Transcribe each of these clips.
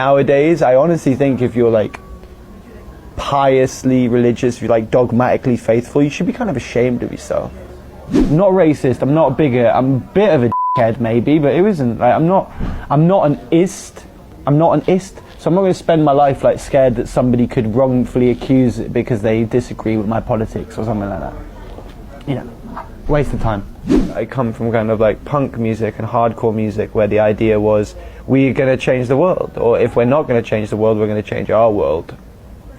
Nowadays, I honestly think if you're like piously religious, if you're like dogmatically faithful, you should be kind of ashamed of yourself. I'm not racist, I'm not a bigot, I'm a bit of a dickhead maybe, but it isn't, like, I'm not an ist, so I'm not going to spend my life like scared that somebody could wrongfully accuse it because they disagree with my politics or something like that. You know, waste of time. I come from kind of like punk music and hardcore music where the idea was we're going to change the world, or if we're not going to change the world, we're going to change our world,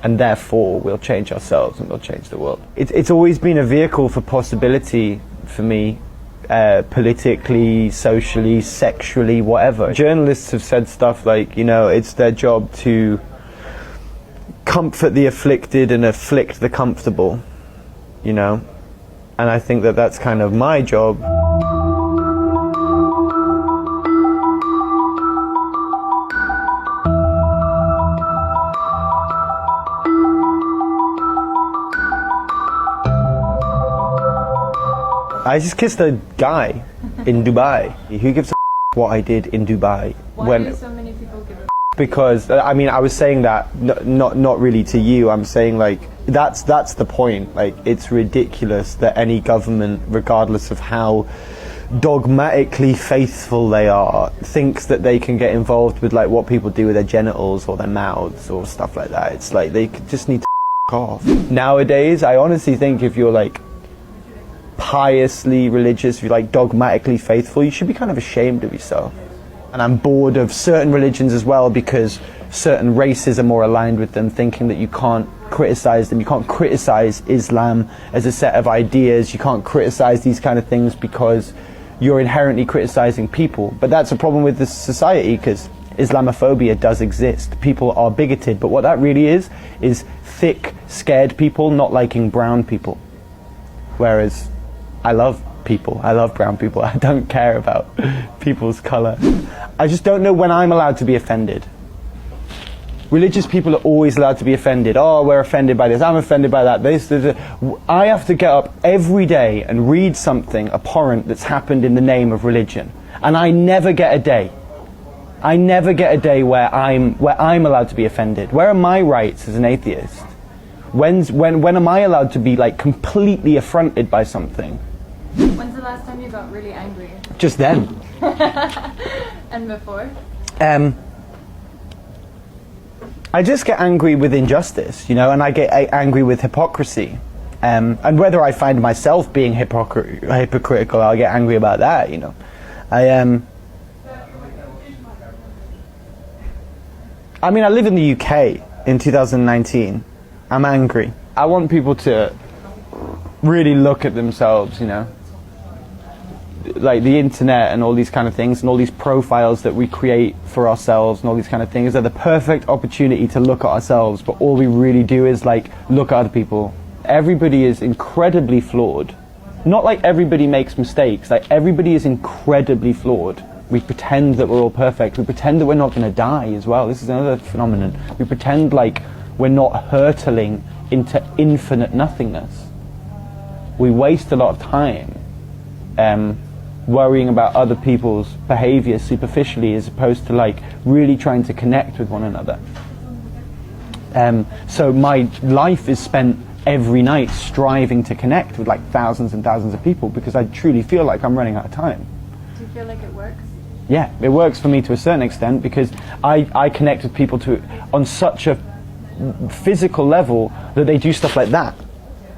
and therefore we'll change ourselves and we'll change the world. It's always been a vehicle for possibility for me, politically, socially, sexually, whatever. Journalists have said stuff like, you know, it's their job to comfort the afflicted and afflict the comfortable, you know, and I think that that's kind of my job. I just kissed a guy in Dubai. Who gives a what I did in Dubai? Why do so many people give a Because, I mean, I was saying that not really to you. I'm saying, like, that's the point. Like, it's ridiculous that any government, regardless of how dogmatically faithful they are, thinks that they can get involved with like what people do with their genitals or their mouths or stuff like that. It's like they just need to off. Nowadays, I honestly think if you're like piously religious, if you're like dogmatically faithful, you should be kind of ashamed of yourself. And I'm bored of certain religions as well because certain races are more aligned with them, thinking that you can't criticize them. You can't criticize Islam as a set of ideas. You can't criticize these kind of things because you're inherently criticizing people. But that's a problem with this society, because Islamophobia does exist. People are bigoted, but what that really is thick, scared people not liking brown people. Whereas I love people, I love brown people, I don't care about people's colour. I just don't know when I'm allowed to be offended. Religious people are always allowed to be offended. Oh, we're offended by this, I'm offended by that. This. I have to get up every day and read something abhorrent that's happened in the name of religion. And I never get a day. I never get a day where I'm allowed to be offended. Where are my rights as an atheist? When am I allowed to be like completely affronted by something? When's the last time you got really angry? Just then. And before? I just get angry with injustice, you know, and I get angry with hypocrisy. And whether I find myself being hypocritical, I'll get angry about that, you know. I mean, I live in the UK in 2019. I'm angry. I want people to really look at themselves, you know. Like the internet and all these kind of things and all these profiles that we create for ourselves and all these kind of things are the perfect opportunity to look at ourselves, but all we really do is like look at other people. Everybody is incredibly flawed. Not like everybody makes mistakes, like everybody is incredibly flawed. We pretend that we're all perfect. We pretend that we're not going to die as well. This is another phenomenon. We pretend like we're not hurtling into infinite nothingness. We waste a lot of time worrying about other people's behavior superficially as opposed to like really trying to connect with one another. So my life is spent every night striving to connect with like thousands and thousands of people because I truly feel like I'm running out of time. Do you feel like it works? Yeah, it works for me to a certain extent because I connect with people on such a physical level that they do stuff like that.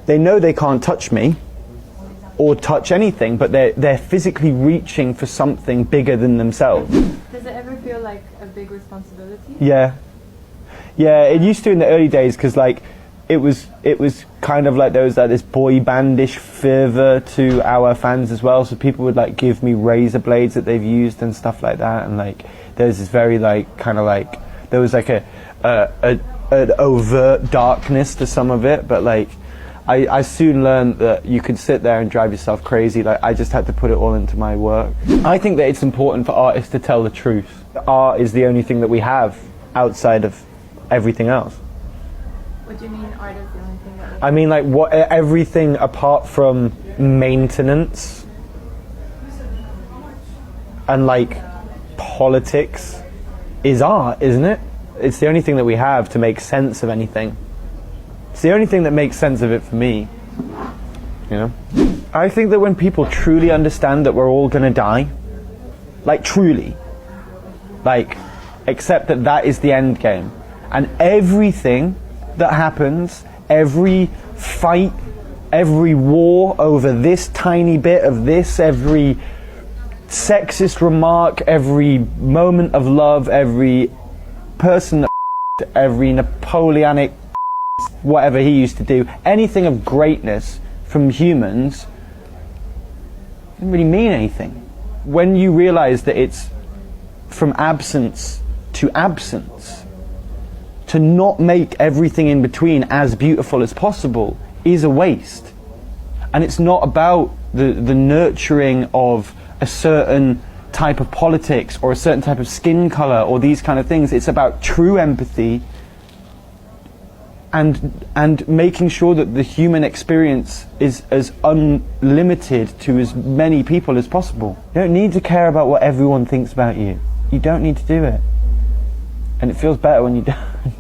They know they can't touch me or touch anything, but they're physically reaching for something bigger than themselves. Does it ever feel like a big responsibility? Yeah, it used to in the early days because like it was kind of like there was like this boy bandish fervor to our fans as well, so people would like give me razor blades that they've used and stuff like that, and like there's this very like kind of like there was like an overt darkness to some of it, but like I soon learned that you could sit there and drive yourself crazy. Like I just had to put it all into my work. I think that it's important for artists to tell the truth. Art is the only thing that we have outside of everything else. What do you mean art is the only thing that we have? I mean like everything apart from maintenance and like politics is art, isn't it? It's the only thing that we have to make sense of anything. It's the only thing that makes sense of it for me. You know? I think that when people truly understand that we're all gonna die, like truly, like accept that that is the end game, and everything that happens, every fight, every war over this tiny bit of this, every sexist remark, every moment of love, every person that every Napoleonic whatever he used to do, anything of greatness from humans doesn't really mean anything. When you realize that it's from absence to absence, to not make everything in between as beautiful as possible is a waste. And it's not about the nurturing of a certain type of politics or a certain type of skin color or these kind of things. It's about true empathy and making sure that the human experience is as unlimited to as many people as possible. You don't need to care about what everyone thinks about you. You don't need to do it. And it feels better when you don't.